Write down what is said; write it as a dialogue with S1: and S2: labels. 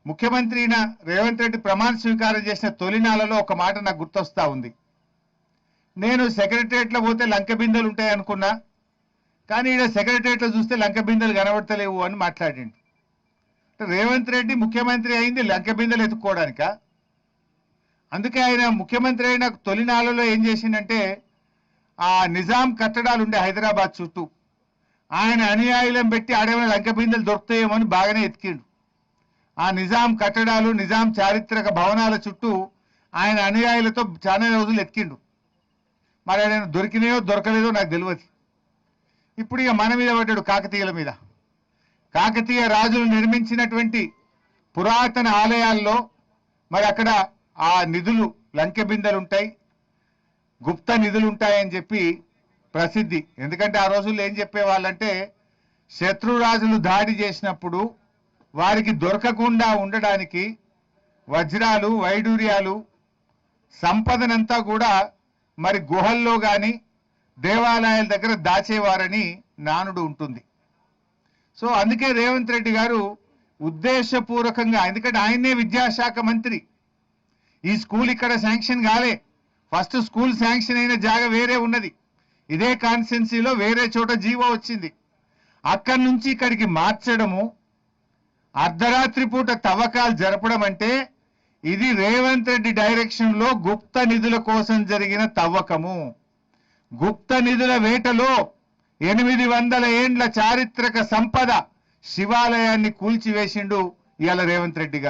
S1: ముఖ్యమంత్రి రేవంత్ రెడ్డి ప్రమాణ స్వీకారం చేసిన తొలినాలలో ఒక మాట నాకు గుర్తొస్తా ఉంది. నేను సెక్రటరియట్లో పోతే లంక బిందెలు ఉంటాయి అనుకున్నా, కానీ ఈడ సెక్రటరియట్లో చూస్తే లంక బిందెలు కనబడతలేవు అని మాట్లాడిండు. రేవంత్ రెడ్డి ముఖ్యమంత్రి అయింది లంక బిందెలు ఎత్తుక్కోవడానిక? అందుకే ఆయన ముఖ్యమంత్రి అయిన తొలినాలలో ఏం చేసిండంటే, ఆ నిజాం కట్టడాలు ఉండే హైదరాబాద్ చుట్టూ ఆయన అనుయాయులను పెట్టి ఆడేమైనా లంక బిందెలు దొరుకుతాయేమని బాగానే ఎతికిండు. ఆ నిజాం కట్టడాలు, నిజాం చారిత్రక భవనాల చుట్టూ ఆయన అనుయాయులతో చాలా రోజులు ఎతికిండు. మరి ఆయన దొరికినాయో దొరకలేదో నాకు తెలియదు. ఇప్పుడు ఇక మన మీద పడ్డాడు, కాకతీయుల మీద. కాకతీయ రాజులు నిర్మించినటువంటి పురాతన ఆలయాల్లో మరి అక్కడ ఆ నిధులు లంకె బిందెలు ఉంటాయి, గుప్త నిధులు ఉంటాయని చెప్పి ప్రసిద్ధి. ఎందుకంటే ఆ రోజుల్లో ఏం చెప్పేవాళ్ళంటే, శత్రురాజులు దాడి చేసినప్పుడు వారికి దొరకకుండా ఉండడానికి వజ్రాలు, వైడూర్యాలు, సంపదనంతా కూడా మరి గుహల్లో కానీ దేవాలయాల దగ్గర దాచేవారని నానుడు ఉంటుంది. సో అందుకే రేవంత్ రెడ్డి గారు ఉద్దేశపూర్వకంగా, ఎందుకంటే ఆయనే విద్యాశాఖ మంత్రి, ఈ స్కూల్ ఇక్కడ శాంక్షన్ కాలే, ఫస్ట్ స్కూల్ శాంక్షన్ అయిన జాగా వేరే ఉన్నది, ఇదే కాన్స్టిట్యున్సీలో వేరే చోట జీవో వచ్చింది, అక్కడి నుంచి ఇక్కడికి మార్చడము, అర్ధరాత్రి పూట తవ్వకాలు జరపడం అంటే ఇది రేవంత్ రెడ్డి డైరెక్షన్ లో గుప్త నిధుల కోసం జరిగిన తవ్వకము. గుప్త నిధుల వేటలో 800 ఏండ్ల చారిత్రక సంపద శివాలయాన్ని కూల్చివేసిండు ఇవాళ రేవంత్ రెడ్డి గారు.